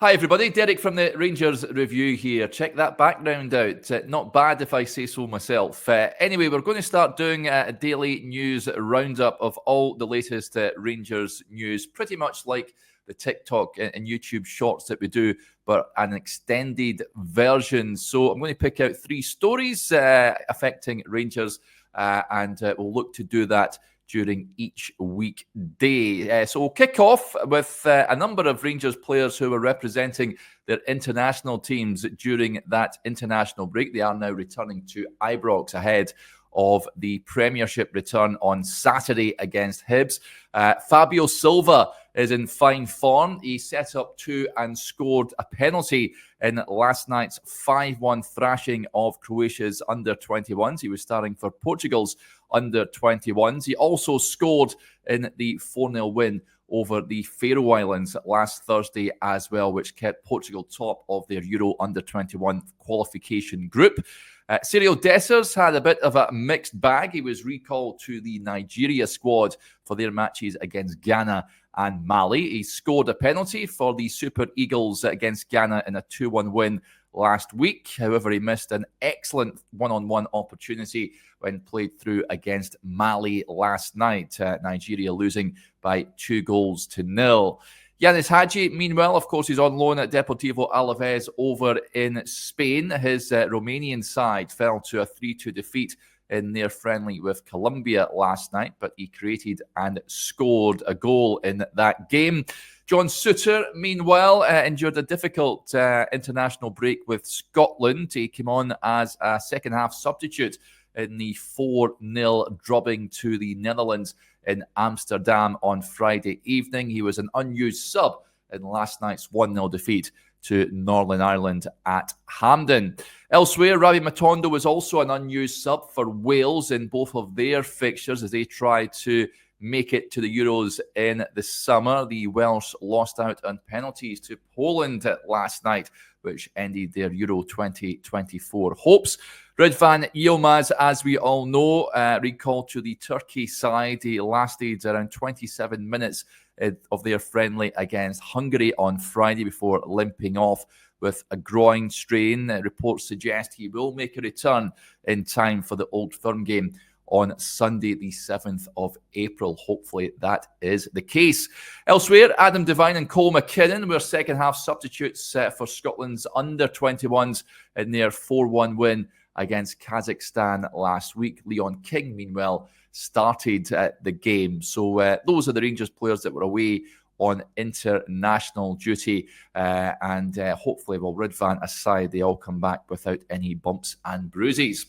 Hi everybody, Derek from the Rangers Review here. Check that background out. Not bad if I say so myself. Anyway, we're going to start doing a daily news roundup of all the latest Rangers news, pretty much like the TikTok and YouTube shorts that we do, but an extended version. So I'm going to pick out 3 stories affecting Rangers and we'll look to do that during each weekday. So we'll kick off with a number of Rangers players who were representing their international teams during that international break. They are now returning to Ibrox ahead of the Premiership return on Saturday against Hibs. Fabio Silva is in fine form. He set up 2 and scored a penalty in last night's 5-1 thrashing of Croatia's under-21s. He was starting for Portugal's under-21s. He also scored in the 4-0 win over the Faroe Islands last Thursday as well, which kept Portugal top of their Euro under-21 qualification group. Cyril Dessers had a bit of a mixed bag. He was recalled to the Nigeria squad for their matches against Ghana and Mali. He scored a penalty for the Super Eagles against Ghana in a 2-1 win last week. However, he missed an excellent one-on-one opportunity when played through against Mali last night. Nigeria losing by 2-0. Yanis Hadji, meanwhile, of course, he's on loan at Deportivo Alavés over in Spain. His Romanian side fell to a 3-2 defeat in their friendly with Colombia last night, but he created and scored a goal in that game. John Suter, meanwhile, endured a difficult international break with Scotland. He came on as a second-half substitute in the 4-0 drubbing to the Netherlands in Amsterdam on Friday evening. He was an unused sub in last night's 1-0 defeat to Northern Ireland at Hampden. Elsewhere, Ravi Matondo was also an unused sub for Wales in both of their fixtures as they tried to make it to the Euros in the summer. The Welsh lost out on penalties to Poland last night, which ended their Euro 2024 hopes. Ridvan Yilmaz, as we all know, recalled to the Turkey side. He lasted around 27 minutes of their friendly against Hungary on Friday before limping off with a groin strain. Reports suggest he will make a return in time for the Old Firm game on Sunday, the 7th of April. Hopefully that is the case. Elsewhere, Adam Devine and Cole McKinnon were second-half substitutes for Scotland's under-21s in their 4-1 win against Kazakhstan last week. Leon King, meanwhile, started the game. So those are the Rangers players that were away on international duty. And hopefully, well, Ridvan aside, they all come back without any bumps and bruises.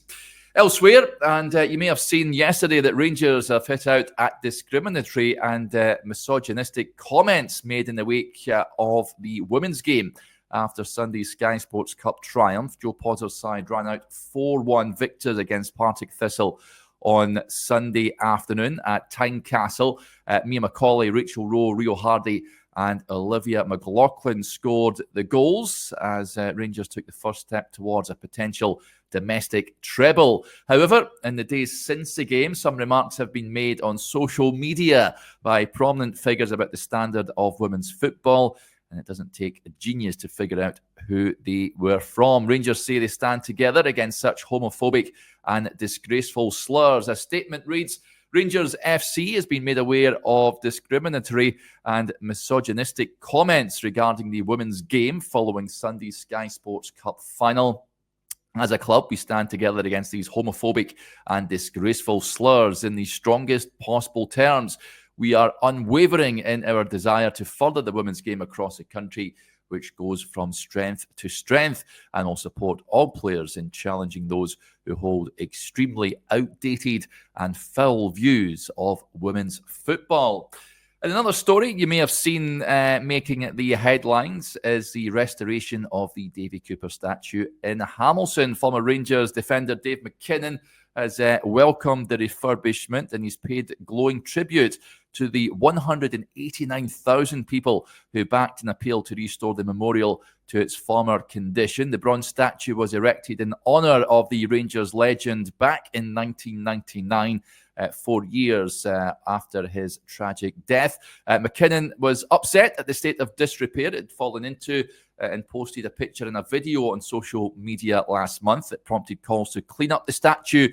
Elsewhere, and you may have seen yesterday that Rangers have hit out at discriminatory and misogynistic comments made in the wake of the women's game after Sunday's Sky Sports Cup triumph. Joe Potter's side ran out 4-1 victors against Partick Thistle on Sunday afternoon at Tynecastle. Mia Macaulay, Rachel Rowe, Rio Hardy and Olivia McLaughlin scored the goals as Rangers took the first step towards a potential domestic treble. However, in the days since the game, some remarks have been made on social media by prominent figures about the standard of women's football, and it doesn't take a genius to figure out who they were from. Rangers say they stand together against such homophobic and disgraceful slurs. A statement reads, Rangers FC has been made aware of discriminatory and misogynistic comments regarding the women's game following Sunday's Sky Sports Cup final. As a club, we stand together against these homophobic and disgraceful slurs in the strongest possible terms. We are unwavering in our desire to further the women's game across the country, which goes from strength to strength, and will support all players in challenging those who hold extremely outdated and foul views of women's football. And another story you may have seen making the headlines is the restoration of the Davey Cooper statue in Hamilton. Former Rangers defender Dave McKinnon has welcomed the refurbishment, and he's paid glowing tribute to the 189,000 people who backed an appeal to restore the memorial to its former condition. The bronze statue was erected in honour of the Rangers legend back in 1999 4 years after his tragic death. McKinnon was upset at the state of disrepair it had fallen into and posted a picture and a video on social media last month that prompted calls to clean up the statue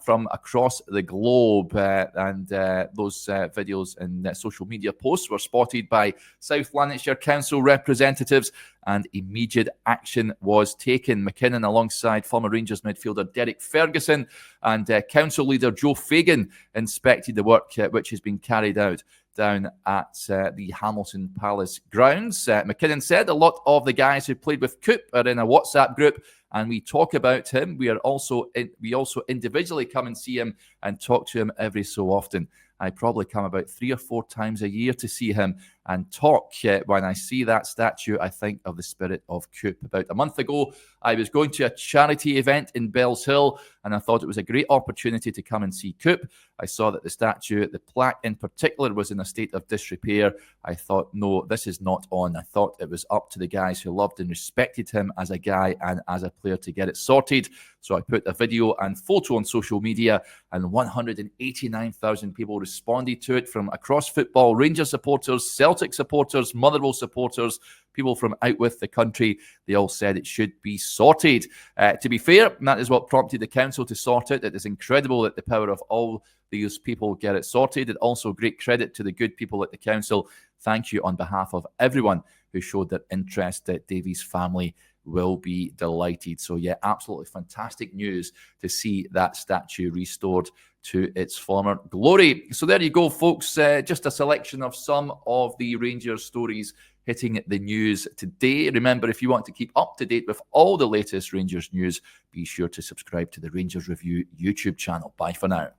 from across the globe. And those videos and social media posts were spotted by South Lanarkshire Council representatives, and immediate action was taken. McKinnon, alongside former Rangers midfielder Derek Ferguson and council leader Joe Fagan, inspected the work which has been carried out down at the Hamilton Palace grounds. McKinnon said a lot of the guys who played with Coop are in a WhatsApp group, and we talk about him. We also individually come and see him and talk to him every so often. I probably come about 3 or 4 times a year to see him and talk. When I see that statue, I think of the spirit of Coop. About a month ago, I was going to a charity event in Bells Hill, and I thought it was a great opportunity to come and see Coop. I saw that the statue, the plaque in particular, was in a state of disrepair. I thought, no, this is not on. I thought it was up to the guys who loved and respected him as a guy and as a player to get it sorted. So I put a video and photo on social media, and 189,000 people responded to it from across football: Rangers supporters, Celtic supporters, Motherwell supporters, people from out with the country. They all said it should be sorted. To be fair, that is what prompted the council to sort it. It is incredible that the power of all these people get it sorted. And also great credit to the good people at the council. Thank you on behalf of everyone who showed their interest. That Davey's family will be delighted. So yeah, absolutely fantastic news to see that statue restored to its former glory. So there you go, folks. Just a selection of some of the Rangers stories hitting the news today. Remember, if you want to keep up to date with all the latest Rangers news, be sure to subscribe to the Rangers Review YouTube channel. Bye for now.